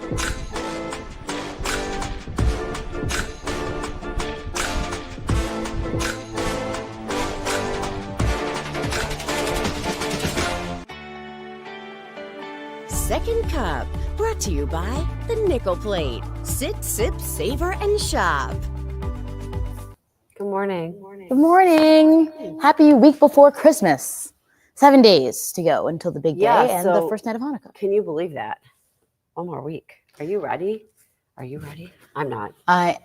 Second Cup, brought to you by the Nickel Plate. Sit, sip, savor, and shop. Good morning. Good morning. Happy week before Christmas. 7 days to go until the big day and the first night of Hanukkah. Can you believe that? One more week. Are you ready? I'm not.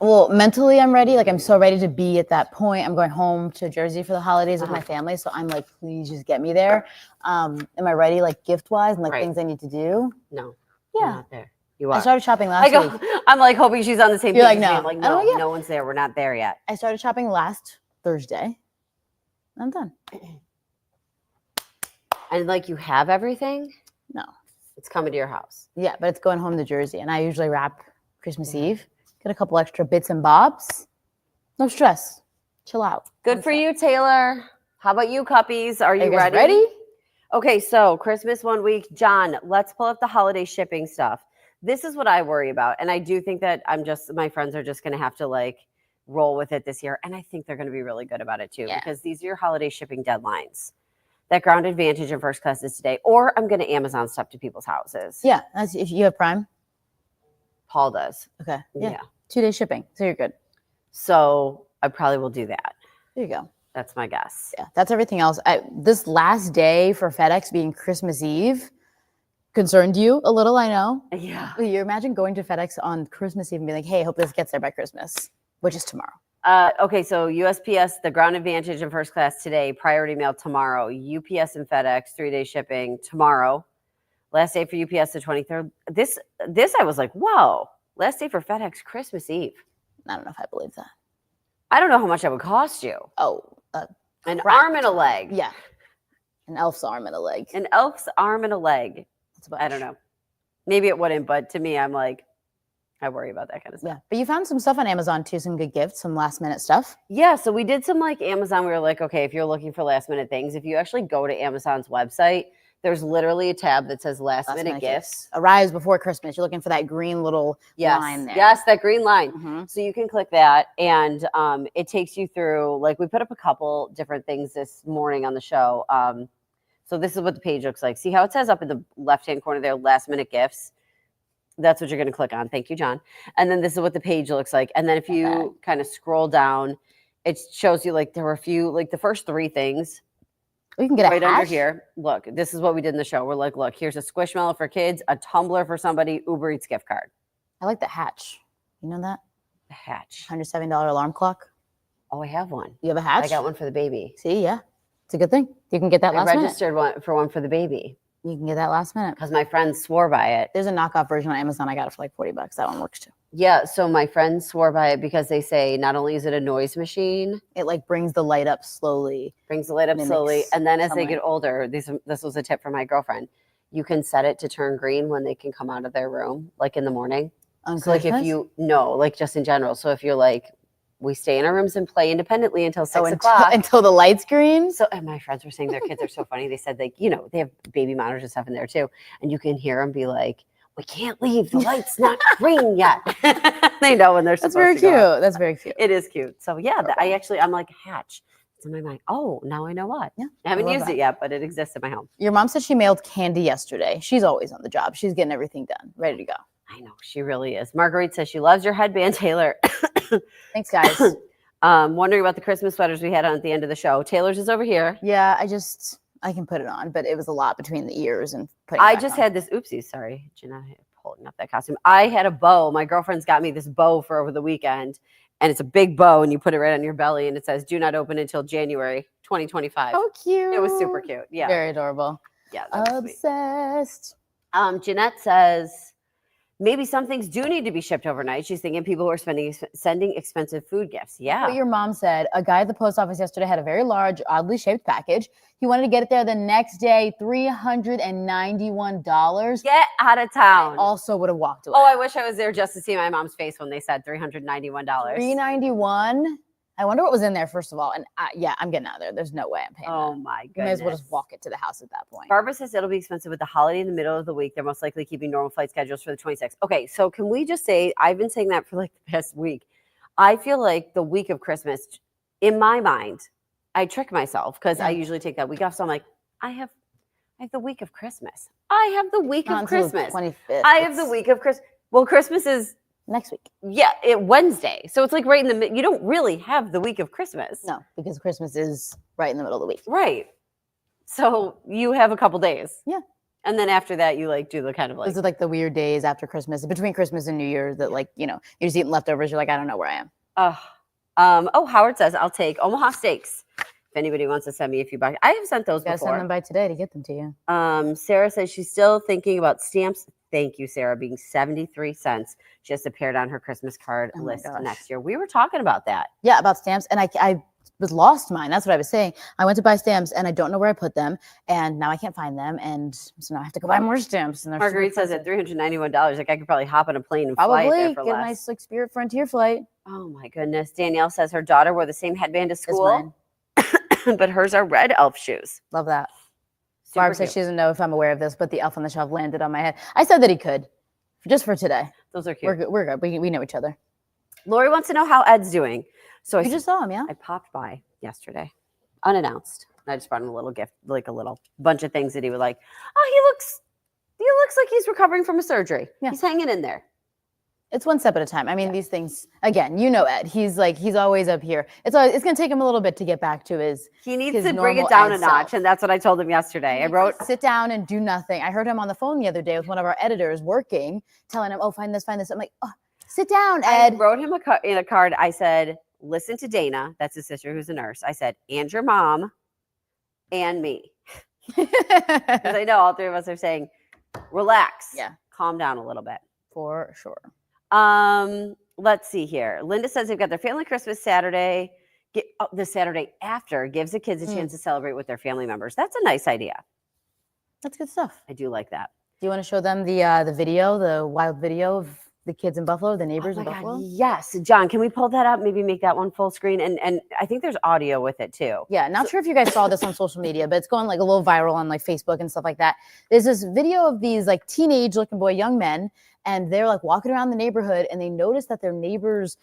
Well, mentally I'm ready. Like, I'm so ready to be at that point. I'm going home to Jersey for the holidays with my family. So I'm like, please just get me there. Am I ready, like, gift-wise and, like, things I need to do? No. Yeah. You're not there. You are. I started shopping last week. I'm like hoping she's on the same page. You're like, as no. me. I'm like, no, no one's there. We're not there yet. I started shopping last Thursday. I'm done. And, like, you have everything? No. It's coming to your house. Yeah, but it's going home to Jersey. And I usually wrap Christmas Eve. Get a couple extra bits and bobs. No stress. Chill out. Good for you, Taylor. How about you, Cuppies? Are you guys ready? ready? Okay, so Christmas 1 week. John, let's pull up the holiday shipping stuff. This is what I worry about. And I do think that my friends are just going to have to, like, roll with it this year. And I think they're going to be really good about it too, because these are your holiday shipping deadlines. That Ground Advantage in first class is today. Or I'm going to Amazon stuff to people's houses. Yeah, that's if you have Prime. Paul does. Okay. Yeah. 2 day shipping. So you're good. So I probably will do that. There you go. That's my guess. Yeah, that's everything else. This last day for FedEx being Christmas Eve concerned you a little, I know. Yeah. You imagine going to FedEx on Christmas Eve and being like, hey, I hope this gets there by Christmas, which is tomorrow. Okay, so USPS, the Ground Advantage in first class today, priority mail tomorrow. UPS and FedEx, 3 day shipping tomorrow. Last day for UPS, the 23rd. This I was like, whoa. Last day for FedEx, Christmas Eve. I don't know if I believe that. I don't know how much that would cost you. Oh, an arm and a leg. Yeah. An elf's arm and a leg. An elf's arm and a leg. I don't know. Maybe it wouldn't, but to me, I'm like, I worry about that kind of stuff. Yeah, but you found some stuff on Amazon too, some good gifts, some last minute stuff. Yeah, so we did some like Amazon. We were like, okay, if you're looking for last minute things, if you actually go to Amazon's website, there's literally a tab that says last minute gifts. Arrives before Christmas. You're looking for that green little line there. Yes, that green line. Mm-hmm. So you can click that and it takes you through, like we put up a couple different things this morning on the show. So this is what the page looks like. See how it says up in the left-hand corner there, last minute gifts? That's what you're going to click on. Thank you, John. And then this is what the page looks like. And then if you kind of scroll down, it shows you like there were a few, like the first 3 things. We can get right under here. Look, this is what we did in the show. We're like, look, here's a Squishmallow for kids, a tumbler for somebody, Uber Eats gift card. I like the Hatch. You know that? The Hatch. $170 alarm clock. Oh, I have one. You have a Hatch? I got one for the baby. See, yeah. It's a good thing. You can get that last minute. I registered one for the baby. You can get that last minute. Because my friends swore by it. There's a knockoff version on Amazon. I got it for like $40. That one works too. Yeah, so my friends swore by it because they say not only is it a noise machine, it like brings the light up slowly. And then as they get older, this was a tip from my girlfriend, you can set it to turn green when they can come out of their room, like in the morning. So like like just in general. So if you're like, we stay in our rooms and play independently until 6 o'clock. Until the lights green? So, and my friends were saying their kids are so funny. They said, like, they have baby monitors and stuff in there too. And you can hear them be like, we can't leave. The light's not green yet. They know when they're supposed to go. That's very cute. That's very cute. It is cute. So yeah, I'm like, Hatch. It's in my mind. Oh, now I know what. Yeah, I haven't used it yet, but it exists in my home. Your mom said she mailed candy yesterday. She's always on the job. She's getting everything done, ready to go. I know. She really is. Marguerite says she loves your headband, Taylor. Thanks, guys. Wondering about the Christmas sweaters we had on at the end of the show. Taylor's is over here. Yeah, I can put it on, but it was a lot between the ears and putting I just had this, oopsie, sorry, Jenna, holding up that costume. I had a bow. My girlfriend's got me this bow for over the weekend, and it's a big bow, and you put it right on your belly, and it says, do not open until January 2025. Oh, cute. It was super cute. Yeah. Very adorable. Yeah. Obsessed. Jeanette says, maybe some things do need to be shipped overnight. She's thinking people who are sending expensive food gifts. Yeah. What your mom said, a guy at the post office yesterday had a very large, oddly shaped package. He wanted to get it there the next day, $391. Get out of town. I also would have walked away. Oh, I wish I was there just to see my mom's face when they said $391. $391? I wonder what was in there, first of all. And yeah, I'm getting out of there. There's no way I'm paying Oh that. my You goodness. may as well just walk it to the house at that point. Barbara says it'll be expensive with the holiday in the middle of the week. They're most likely keeping normal flight schedules for the 26th. Okay, so can we just say, I've been saying that for like the past week. I feel like the week of Christmas, in my mind, I trick myself because I usually take that week off. So I'm like, I have the week of Christmas. I have the week Not of until the Christmas. 25th. I have the week of Christmas. Well, Christmas is next week. Yeah, Wednesday. So it's like right in the middle. You don't really have the week of Christmas. No, because Christmas is right in the middle of the week. Right. So you have a couple days. Yeah. And then after that, you like do the kind of like. Those are like the weird days after Christmas, between Christmas and New Year that like, you're just eating leftovers. You're like, I don't know where I am. Howard says, I'll take Omaha steaks. If anybody wants to send me a few bucks. I have sent those Gotta before. send them by today to get them to you. Sarah says she's still thinking about stamps. Thank you, Sarah, being 73 cents. She has to pair it on her Christmas card list next year. We were talking about that. Yeah, about stamps. And I was lost mine. That's what I was saying. I went to buy stamps and I don't know where I put them. And now I can't find them. And so now I have to go buy more stamps. And Marguerite says at $391, like I could probably hop on a plane and fly probably there for get less. a nice like Spirit Frontier flight. Oh my goodness. Danielle says her daughter wore the same headband to It's school, but hers are red elf shoes. Love that. Super Barb says cute. she doesn't know if I'm aware of this, but the elf on the shelf landed on my head. I said that he could, just for today. Those are cute. We're good. We're good. We know each other. Lori wants to know how Ed's doing. So You just saw him, yeah? I popped by yesterday, unannounced. I just brought him a little gift, like a little bunch of things that he would like. Oh, he looks like he's recovering from a surgery. Yeah. He's hanging in there. It's one step at a time. I mean, these things, again, Ed. He's always up here. It's going to take him a little bit to get back to his. He needs his to bring normal it down Ed a notch, self. and that's what I told him yesterday. I wrote, sit down and do nothing. I heard him on the phone the other day with one of our editors working, telling him, oh, find this. I'm like, oh, sit down, Ed. I wrote him in a card. I said, listen to Dana. That's his sister who's a nurse. I said, and your mom and me. Because I know all three of us are saying, relax. Yeah. Calm down a little bit. For sure. Let's see here. Linda says they've got their family Christmas Saturday. The Saturday after gives the kids a chance to celebrate with their family members. That's a nice idea. That's good stuff. I do like that. Do you want to show them the video, the wild video of the kids in Buffalo, the neighbors in Buffalo? Yes. John, can we pull that up? Maybe make that one full screen. And I think there's audio with it too. Yeah, not sure if you guys saw this on social media, but it's going like a little viral on like Facebook and stuff like that. There's this video of these like teenage looking young men, and they're like walking around the neighborhood, and they notice that their neighbors'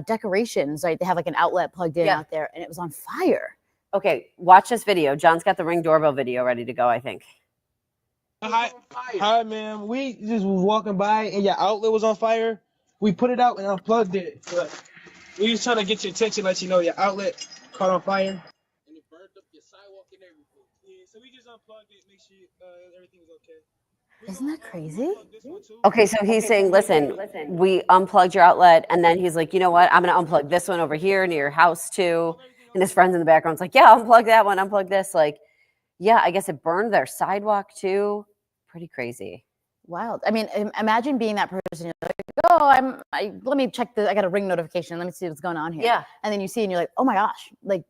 decorations, right? They have like an outlet plugged in out there, and it was on fire. Okay, watch this video. John's got the Ring doorbell video ready to go, I think. Hi, ma'am. We just was walking by and your outlet was on fire. We put it out and unplugged it. But we was trying to get your attention, let you know your outlet caught on fire. And it burned up your sidewalk and everything. Yeah, so we just unplugged it, make sure everything was okay. Isn't that crazy? Okay, so he's saying, listen, we unplugged your outlet, and then he's like, you know what? I'm going to unplug this one over here near your house too. And his friends in the background's like, yeah, unplug that one, unplug this. Like, yeah, I guess it burned their sidewalk too. Pretty crazy. Wild. I mean, imagine being that person. You're like, oh, let me check I got a Ring notification. Let me see what's going on here. Yeah. And then you see, and you're like, oh my gosh, like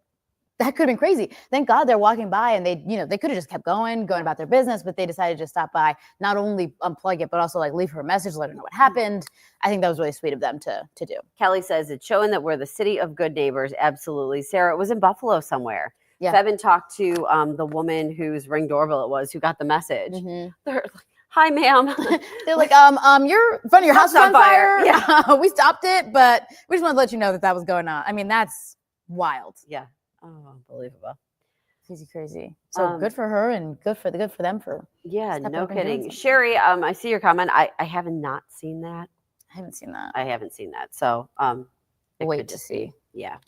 that could have been crazy. Thank God they're walking by, and they could have just kept going about their business, but they decided to stop by, not only unplug it, but also like leave her a message, let her know what happened. I think that was really sweet of them to do. Kelly says it's showing that we're the city of good neighbors. Absolutely. Sarah, it was in Buffalo somewhere. Yeah. Fevin talked to the woman whose Ring doorbell it was who got the message. Mm-hmm. They're like, hi, ma'am. They're like, your front of your house is on fire. Yeah. We stopped it, but we just want to let you know that was going on. I mean, that's wild. Yeah. Oh, unbelievable. Crazy. So good for her, and good for them for. Yeah, no up and doing kidding. something. Sherry, I see your comment. I have not seen that. I haven't seen that. I haven't seen that. So Wait to see. Yeah.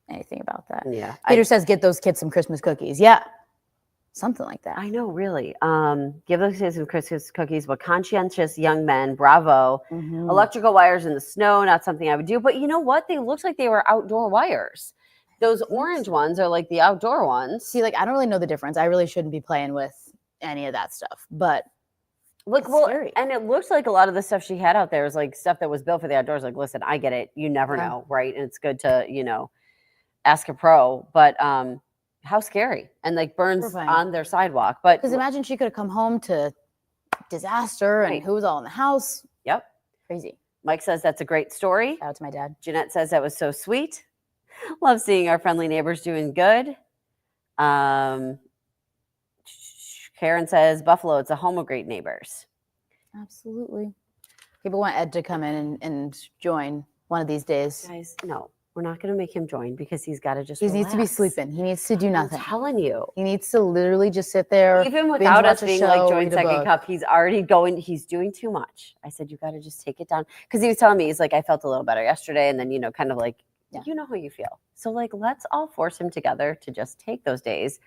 Anything about that. Yeah. Peter says, get those kids some Christmas cookies. Yeah. Something like that. I know, really. Give those kids some Christmas cookies, but conscientious young men, bravo. Mhm. Electrical wires in the snow, not something I would do. But you know what? They looked like they were outdoor wires. Those orange ones are like the outdoor ones. See, like, I don't really know the difference. I really shouldn't be playing with any of that stuff, but Look, it's well, scary. and it looks like a lot of the stuff she had out there is like stuff that was built for the outdoors. Like, listen, I get it. You never Yeah. know, right? And it's good to, ask a pro. But how scary. And like burns Horrifying. on their sidewalk. But because imagine she could have come home to disaster and Right. who was all in the house. Yep. Crazy. Mike says that's a great story. Shout out to my dad. Jeanette says that was so sweet. Love seeing our friendly neighbors doing good. Karen says, Buffalo, it's a home of great neighbors. Absolutely. People want Ed to come in and join one of these days. Guys, no, we're not going to make him join because he's got to just He needs to be relax. sleeping. He needs to do nothing. I'm telling you. He needs to literally just sit there. Even without us watch a being show, like join read a second book. cup, he's already going. He's doing too much. I said, you got to just take it down. Because he was telling me, he's like, I felt a little better yesterday. And then, kind of like, you know how you feel. So like, let's all force him together to just take those days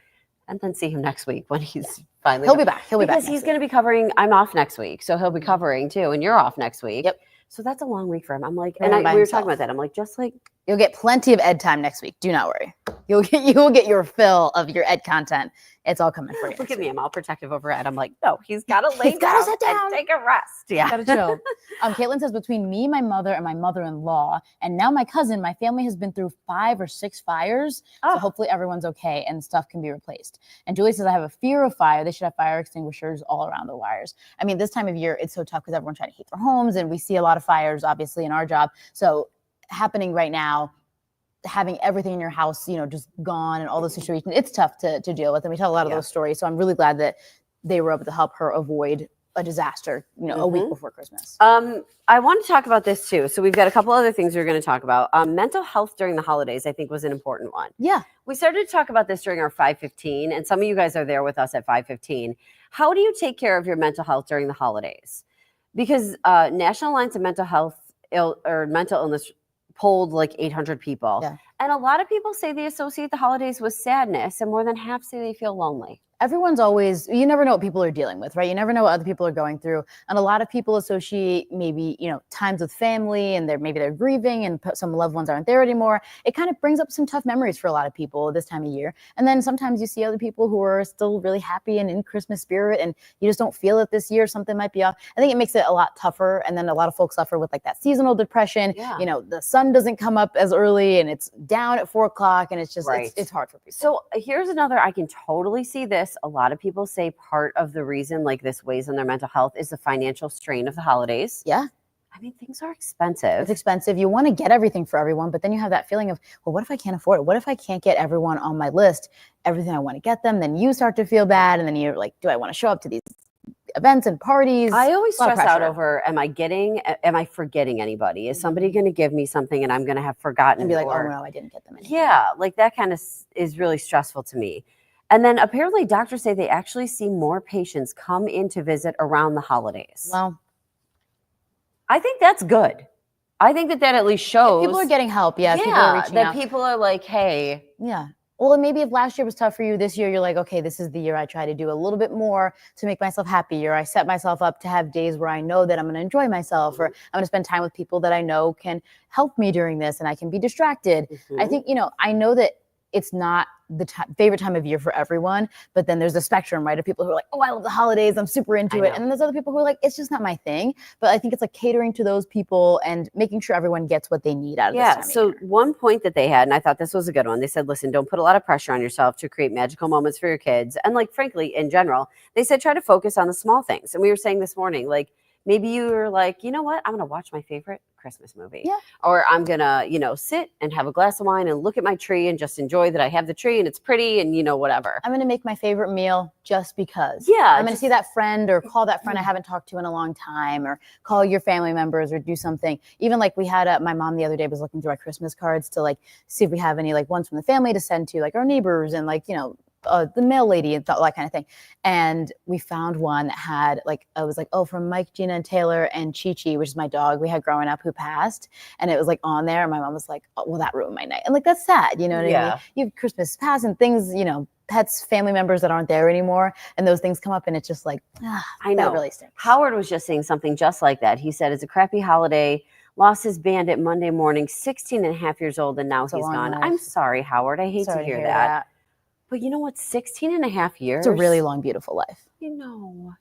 and then see him next week when he's finally. He'll be back. He'll be back. Because he's going to be covering. I'm off next week. So he'll be covering too. And you're off next week. Yep. So that's a long week for him. I'm like, He'll and be by we were himself. talking about that. I'm like, just like. You'll get plenty of Ed time next week. Do not worry. You will get your fill of your Ed content. It's all coming for you. Look at me. I'm all protective over Ed. I'm like, no, he's got to lay He's gotta sit down. and take a rest. Yeah. Gotta chill. Caitlin says, between me, my mother, and my mother-in-law, and now my cousin, my family has been through 5 or 6 fires. So hopefully everyone's okay and stuff can be replaced. And Julie says, I have a fear of fire. They should have fire extinguishers all around the wires. I mean, this time of year, it's so tough because everyone's trying to heat their homes, and we see a lot of fires, obviously, in our job. So happening right now, having everything in your house, just gone and all those situations, it's tough to deal with. And we tell a lot of those stories. So I'm really glad that they were able to help her avoid a disaster, a week before Christmas. I want to talk about this too. So we've got a couple other things we're going to talk about. Mental health during the holidays, I think, was an important one. Yeah. We started to talk about this during our 515, and some of you guys are there with us at 515. How do you take care of your mental health during the holidays? Because National Alliance of Mental Health Mental Illness polled like 800 people. Yeah. And a lot of people say they associate the holidays with sadness, and more than half say they feel lonely. Everyone's always, you never know what people are dealing with, right? You never know what other people are going through. And a lot of people associate maybe, times with family, and maybe they're grieving and some loved ones aren't there anymore. It kind of brings up some tough memories for a lot of people this time of year. And then sometimes you see other people who are still really happy and in Christmas spirit, and you just don't feel it this year. Something might be off. I think it makes it a lot tougher. And then a lot of folks suffer with like that seasonal depression. Yeah. The sun doesn't come up as early and it's down at 4 o'clock, and it's just, it's hard for people. So here's another, I can totally see this. A lot of people say part of the reason like this weighs on their mental health is the financial strain of the holidays. Yeah. I mean, things are expensive. It's expensive. You want to get everything for everyone, but then you have that feeling of, well, what if I can't afford it? What if I can't get everyone on my list, everything I want to get them? Then you start to feel bad. And then you're like, do I want to show up to these events and parties? I always stress out over, am I forgetting anybody? Is somebody going to give me something and I'm going to have forgotten? And be like, oh no, I didn't get them anything. Yeah, like that kind of is really stressful to me. And then apparently doctors say they actually see more patients come in to visit around the holidays. Well, I think that's good. I think that at least shows people are getting help. Yeah, people are reaching out. People are like, hey. Yeah. Well, and maybe if last year was tough for you, this year you're like, okay, this is the year I try to do a little bit more to make myself happier. I set myself up to have days where I know that I'm going to enjoy myself, or I'm going to spend time with people that I know can help me during this, and I can be distracted. Mm-hmm. I think, I know that it's not the favorite time of year for everyone, but then there's a spectrum, right, of people who are like, oh, I love the holidays, I'm super into it. And then there's other people who are like, it's just not my thing. But I think it's like catering to those people and making sure everyone gets what they need out of this time of year. One point that they had, and I thought this was a good one, they said, listen, don't put a lot of pressure on yourself to create magical moments for your kids. And like, frankly, in general, they said, try to focus on the small things. And we were saying this morning, like, maybe you were like, you know what, I'm going to watch my favorite Christmas movie. Yeah. Or I'm going to, sit and have a glass of wine and look at my tree and just enjoy that I have the tree and it's pretty and, whatever. I'm going to make my favorite meal just because. Yeah. I'm going to see that friend or call that friend I haven't talked to in a long time, or call your family members or do something. Even like we had my mom the other day was looking through our Christmas cards to like see if we have any like ones from the family to send to like our neighbors and like, the mail lady and that kind of thing. And we found one that had like, it was like, oh, from Mike, Gina, and Taylor and Chi-Chi, which is my dog we had growing up who passed. And it was like on there. And my mom was like, oh, well, that ruined my night. And like, that's sad. You know what I mean? You have Christmas past and things, pets, family members that aren't there anymore. And those things come up and it's just like, I know. That really stinks. Howard was just saying something just like that. He said, it's a crappy holiday. Lost his bandit Monday morning, 16 and a half years old. And now he's gone. Life. I'm sorry, Howard. I hate to hear that. But you know what? 16 and a half years. It's a really long, beautiful life.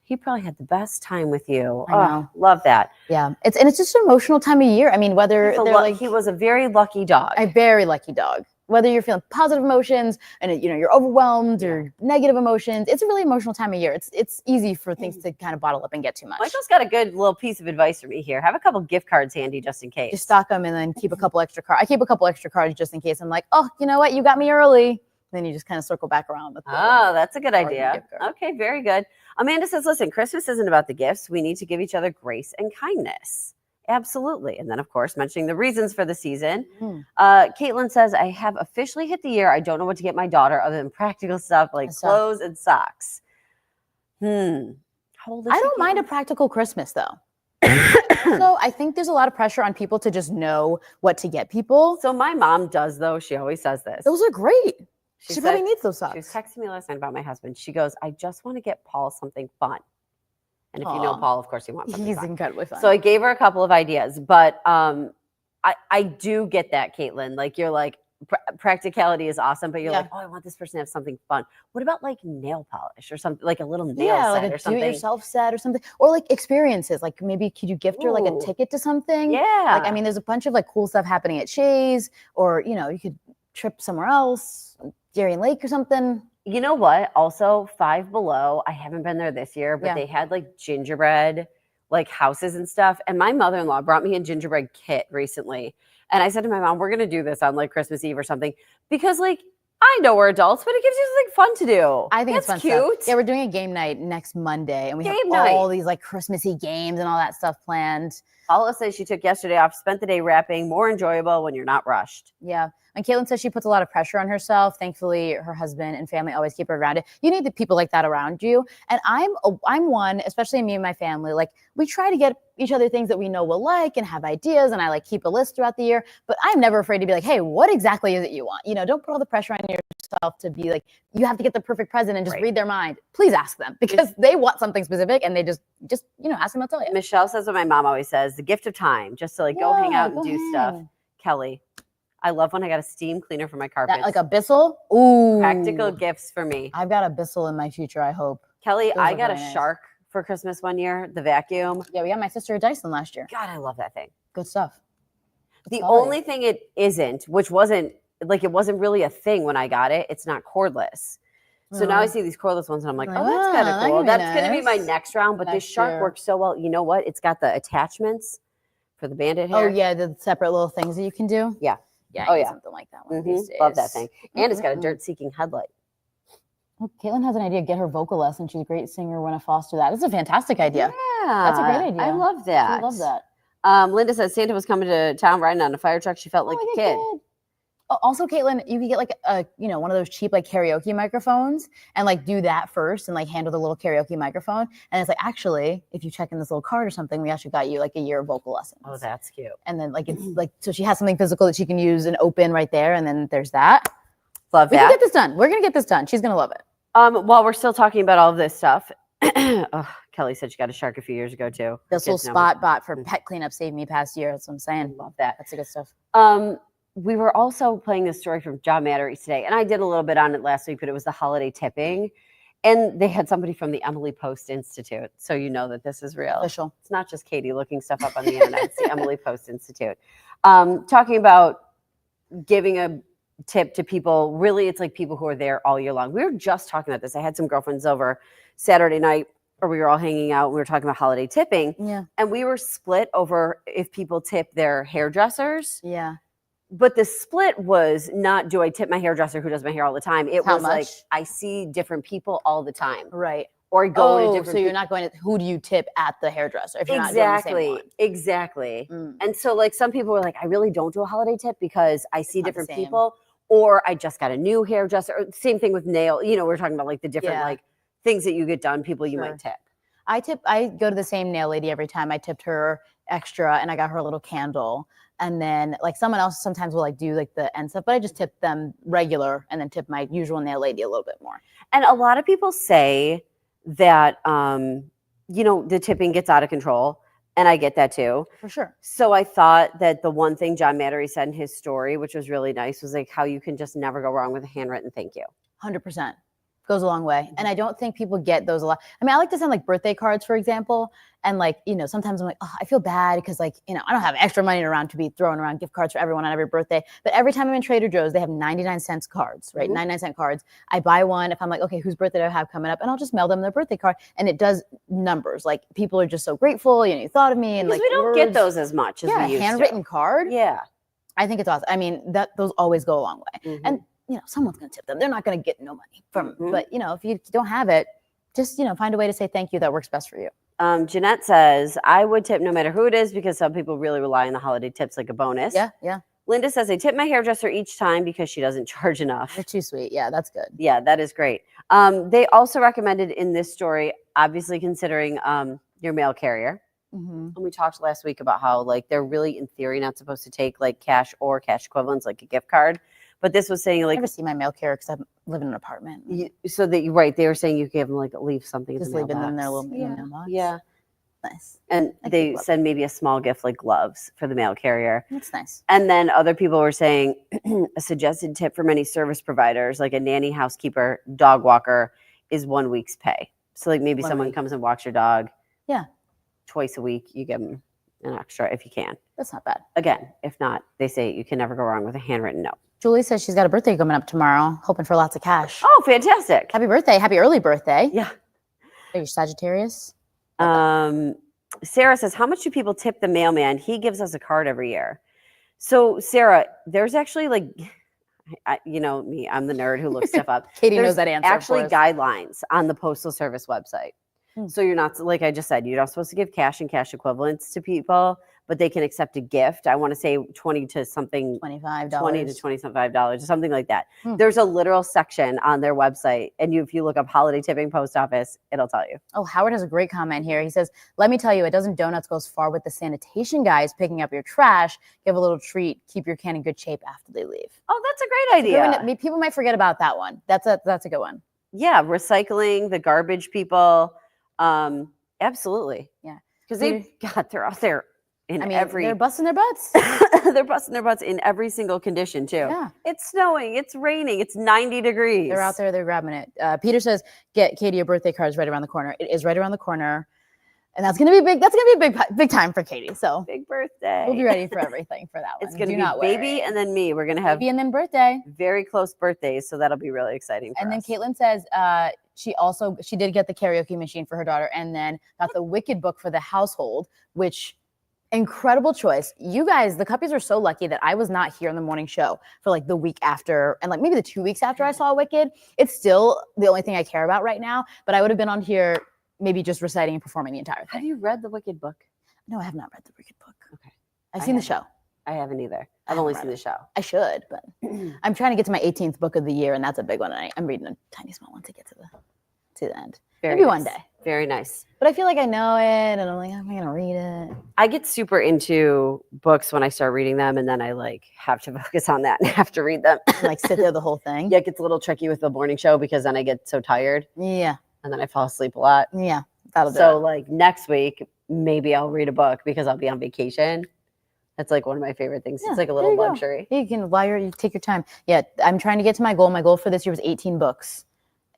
He probably had the best time with you. I know. Love that. Yeah. It's just an emotional time of year. I mean, whether they're like, he was a very lucky dog. A very lucky dog. whether you're feeling positive emotions and you're overwhelmed or negative emotions. It's a really emotional time of year. It's easy for things to kind of bottle up and get too much. Michael's got a good little piece of advice for me here. Have a couple gift cards handy just in case. Just stock them and then keep a couple extra cards. I keep a couple extra cards just in case. I'm like, oh, you know what? You got me early. Then you just kind of circle back around with that's a good idea. Okay, very good. Amanda says, listen, Christmas isn't about the gifts. We need to give each other grace and kindness. Absolutely. And then, of course, mentioning the reasons for the season. Caitlin says, I have officially hit the year. I don't know what to get my daughter other than practical stuff like clothes and socks. How old is I she, don't mind a Caitlin? practical Christmas, though. So I think there's a lot of pressure on people to just know what to get people. So my mom does, though. She always says this. Those are great. She She probably needs those She was socks. texting me last night about my husband. She goes, I just want to get Paul something fun. And if you know Aw. Paul, of course, you want something He's fun. incredibly fun. So I gave her a couple of ideas, but I do get that, Caitlin. Like you're like, practicality is awesome, but you're like, oh, I want this person to have something fun. What about like nail polish or something, like a little nail set like or a something? do-it-yourself set or something, or like experiences. Like maybe could you gift her like a ticket to something? Yeah. Like I mean, there's a bunch of like cool stuff happening at Shays, or you could trip somewhere else, Darien Lake or something. You know what? Also, Five Below. I haven't been there this year, but they had like gingerbread, like houses and stuff. And my mother-in-law brought me a gingerbread kit recently. And I said to my mom, we're going to do this on like Christmas Eve or something. Because like, I know we're adults, but it gives you something fun to do. I think it's fun cute. stuff. Yeah, we're doing a game night next Monday. And we have Game night. all these like Christmassy games and all that stuff planned. Paula says she took yesterday off, spent the day wrapping, more enjoyable when you're not rushed. Yeah. And Caitlin says she puts a lot of pressure on herself. Thankfully, her husband and family always keep her grounded. You need the people like that around you. And I'm one, especially me and my family, like we try to get each other things that we know we'll like and have ideas. And I like keep a list throughout the year, but I'm never afraid to be like, hey, what exactly is it you want? Don't put all the pressure on yourself to be like, you have to get the perfect present and just read their mind. Please ask them because they want something specific and they just ask them, they'll tell you. Michelle says what my mom always says, the gift of time, just to like go hang out and do stuff. Kelly, I love when I got a steam cleaner for my carpets. Like a Bissell? Ooh. Practical gifts for me. I've got a Bissell in my future, I hope. Kelly, I got a nice. Shark for Christmas one year, the vacuum. Yeah, we got my sister a Dyson last year. God, I love that thing. Good stuff. The only thing it isn't, which wasn't really a thing when I got it, it's not cordless. So now I see these cordless ones and I'm like, oh, that's kind of cool. That's going to be my next round. But this Shark works so well. You know what? It's got the attachments for the bandit hair. Oh, yeah, the separate little things that you can do. Yeah. Yeah, oh, yeah. Something like that one these days. Love that thing. And it's got a dirt-seeking headlight. Well, Caitlin has an idea. Get her vocal lesson. She's a great singer. Want to foster that. That's a fantastic idea. Yeah. That's a great idea. I love that. I love that. Linda says Santa was coming to town riding on a fire truck. She felt like a kid. Also, Caitlin, you could get like a, one of those cheap like karaoke microphones and like do that first and like handle the little karaoke microphone. And it's like, actually, if you check in this little card or something, we actually got you like a year of vocal lessons. Oh, that's cute. And then like, it's like, so she has something physical that she can use and open right there. And then there's that. Love that. We can get this done. We're going to get this done. She's going to love it. While we're still talking about all of this stuff, Kelly said she got a Shark a few years ago too. This little spot bot for pet cleanup saved me past year. That's what I'm saying. Love that. That's the good stuff. We were also playing this story from John Mattery today, and I did a little bit on it last week, but it was the holiday tipping. And they had somebody from the Emily Post Institute. So you know that this is real. Official. It's not just Katie looking stuff up on the internet. It's the Emily Post Institute. Talking about giving a tip to people. Really, it's like people who are there all year long. We were just talking about this. I had some girlfriends over Saturday night, or we were all hanging out. We were talking about holiday tipping. Yeah. And we were split over if people tip their hairdressers. Yeah. But the split was not, do I tip my hairdresser who does my hair all the time? It was like, I see different people all the time. Right. Or go to different so you're not going to, who do you tip at the hairdresser if you're not doing the same one? Exactly. And so like some people were like, I really don't do a holiday tip because I see different people, or I just got a new hairdresser. Or same thing with nail. We're talking about like the different like things that you get done, people you might tip. I go to the same nail lady every time. I tipped her extra and I got her a little candle. And then like someone else sometimes will like do like the end stuff, but I just tip them regular and then tip my usual nail lady a little bit more. And a lot of people say that, the tipping gets out of control. And I get that too. For sure. So I thought that the one thing John Mattery said in his story, which was really nice, was like how you can just never go wrong with a handwritten thank you. 100%. goes a long way. And I don't think people get those a lot. I mean, I like to send like birthday cards, for example. And like, you know, sometimes I'm like, oh, I feel bad because like, you know, I don't have extra money around to be throwing around gift cards for everyone on every birthday. But every time I'm in Trader Joe's, they have 99-cent cards, right? 99-cent cards. I buy one if I'm like, okay, whose birthday do I have coming up? And I'll just mail them their birthday card. And it does numbers. Like people are just so grateful, you know, you thought of me. And Because like we don't get those as much as we used to. handwritten card. Yeah. I think it's awesome. I mean, those always go a long way. And you know, someone's going to tip them. They're not going to get no money from, but you know, if you don't have it, just, you know, find a way to say thank you that works best for you. Jeanette says, I would tip no matter who it is because some people really rely on the holiday tips like a bonus. Yeah, yeah. Linda says, I tip my hairdresser each time because she doesn't charge enough. They're too sweet. Yeah, that's good. Yeah, that is great. They also recommended in this story, obviously considering your mail carrier. And we talked last week about how like they're really in theory not supposed to take like cash or cash equivalents like a gift card. But this was saying like I never see my mail carrier because I live in an apartment. So that you right, they were saying you give them like leave something Just in the leaving them in their mailbox. little mailbox. Yeah. Nice. And they send maybe a small gift like gloves for the mail carrier. That's nice. And then other people were saying a suggested tip for many service providers, like a nanny, housekeeper, dog walker, is 1 week's pay. So like maybe someone comes and walks your dog. Yeah. Twice a week, you give them an extra if you can. That's not bad. Again, if not, they say you can never go wrong with a handwritten note. Julie says she's got a birthday coming up tomorrow, hoping for lots of cash. Oh, fantastic. Happy birthday. Happy early birthday. Yeah. Are you Sagittarius? Sarah says, how much do people tip the mailman? He gives us a card every year. So Sarah, there's actually like, you know me, I'm the nerd who looks stuff up. Katie There's knows that answer. actually guidelines on the Postal Service website. So you're not, like I just said, you're not supposed to give cash and cash equivalents to people, but they can accept a gift. I want to say $20 to something, $25. $20 to $25 or something like that. There's a literal section on their website. And if you look up holiday tipping post office, it'll tell you. Oh, Howard has a great comment here. He says, let me tell you, a dozen donuts goes far with the sanitation guys picking up your trash. Give a little treat. Keep your can in good shape after they leave. Oh, that's a great idea. People might forget about that one. That's a good one. Yeah, recycling, the garbage people. Absolutely. Yeah. Because they're out there in they're busting their butts. They're busting their butts in every single condition too. Yeah. It's snowing, it's raining, it's 90 degrees. They're out there, they're grabbing it. Peter says, get Katie a birthday card is right around the corner. It is right around the corner. And that's gonna be big. That's gonna be a big time for Katie. So big birthday. We'll be ready for everything for that one. It's gonna be baby and then me. We're gonna have baby and then birthday. Very close birthdays, so that'll be really exciting. And then Caitlin says she did get the karaoke machine for her daughter, and then got the Wicked book for the household, which incredible choice. You guys, the Cuppies are so lucky that I was not here on the morning show for like the week after, and like maybe the 2 weeks after I saw Wicked. It's still the only thing I care about right now, but I would have been on here maybe just reciting and performing the entire thing. Have you read the Wicked book? No, I have not read the Wicked book. Okay. I've seen the show. I haven't either. I've only seen the show. I should, but I'm trying to get to my 18th book of the year, and that's a big one. And I'm reading a tiny small one to get to the end. Maybe one day. Very nice. But I feel like I know it, and I'm like, I'm gonna read it. I get super into books when I start reading them, and then I like have to focus on that and have to read them. Like sit there the whole thing. Yeah, it gets a little tricky with the morning show because then I get so tired. Yeah. And then I fall asleep a lot. Yeah. That'll do so it. Like next week, maybe I'll read a book because I'll be on vacation. That's like one of my favorite things. Yeah, it's like a little luxury. You can you take your time. Yeah, I'm trying to get to my goal. My goal for this year was 18 books.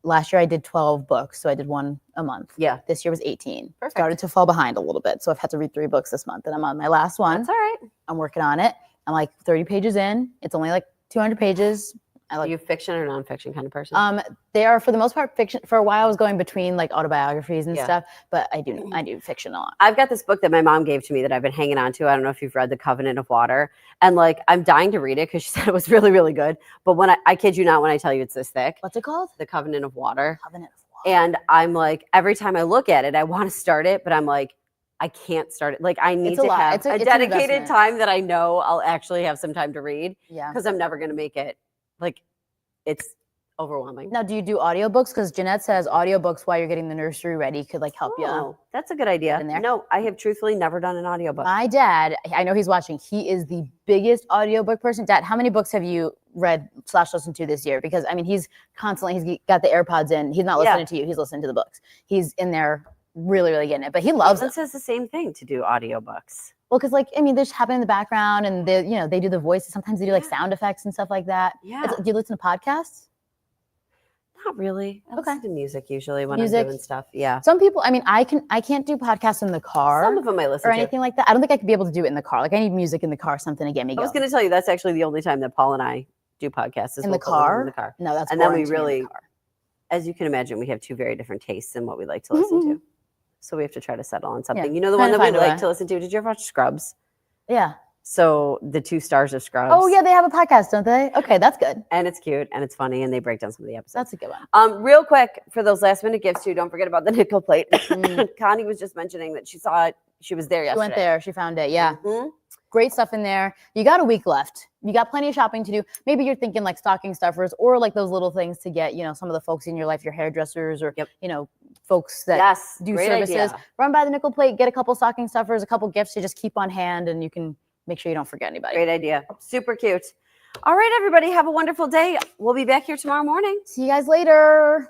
Last year I did 12 books, so I did one a month. Yeah. This year was 18. Perfect. Started to fall behind a little bit, so I've had to read 3 books this month, and I'm on my last one. That's all right. I'm working on it. I'm like 30 pages in. It's only like 200 pages. Are you fiction or nonfiction kind of person? They are for the most part fiction. For a while, I was going between like autobiographies and stuff, but I do fiction a lot. I've got this book that my mom gave to me that I've been hanging on to. I don't know if you've read The Covenant of Water, and like I'm dying to read it because she said it was really, really good. But when I kid you not, when I tell you it's this thick. What's it called? The Covenant of Water. Covenant of Water. And I'm like, every time I look at it, I want to start it, but I'm like, I can't start it. Like I need to have a dedicated time that I know I'll actually have some time to read. Yeah. Because I'm never going to make it. Like it's overwhelming. Now, do you do audiobooks? Because Jeanette says audiobooks while you're getting the nursery ready could like help you. That's a good idea. No, I have truthfully never done an audiobook. My dad, I know he's watching. He is the biggest audiobook person. Dad, how many books have you read / listened to this year? Because I mean, he's got the AirPods in. He's not listening to you. He's listening to the books. He's in there really, really getting it. But he loves it. Says the same thing to do audiobooks. Well, because like, I mean, they just happen in the background and they do the voices. Sometimes they do like sound effects and stuff like that. Yeah. Do you listen to podcasts? Not really. I Okay. listen to music usually when Music. I'm doing stuff. Yeah. Some people, I mean, I can't do podcasts in the car Some of them I listen or to. anything like that. I don't think I could be able to do it in the car. Like I need music in the car, something to get me I going. was going to tell you that's actually the only time that Paul and I do podcasts is in we'll the put one car. in the car. No, that's And then boring we to me in the really, car. as you can imagine, we have two very different tastes in what we like to listen to. So we have to try to settle on something. Yeah, You know the trying one to that we find a like way. to listen to? Did you ever watch Scrubs? Yeah. So the 2 stars of Scrubs. Oh yeah, they have a podcast, don't they? Okay, that's good. And it's cute and it's funny and they break down some of the episodes. That's a good one. Real quick for those last minute gifts too, don't forget about the nickel plate. Mm. Connie was just mentioning that she saw it. She was there She yesterday. went there. She found it. Yeah. Mhm. Great stuff in there. You got a week left. You got plenty of shopping to do. Maybe you're thinking like stocking stuffers or like those little things to get, some of the folks in your life, your hairdressers or, folks that Yes, do great services. idea. Run by the nickel plate, get a couple stocking stuffers, a couple gifts to just keep on hand, and you can make sure you don't forget anybody. Great idea. Super cute. All right, everybody, have a wonderful day. We'll be back here tomorrow morning. See you guys later.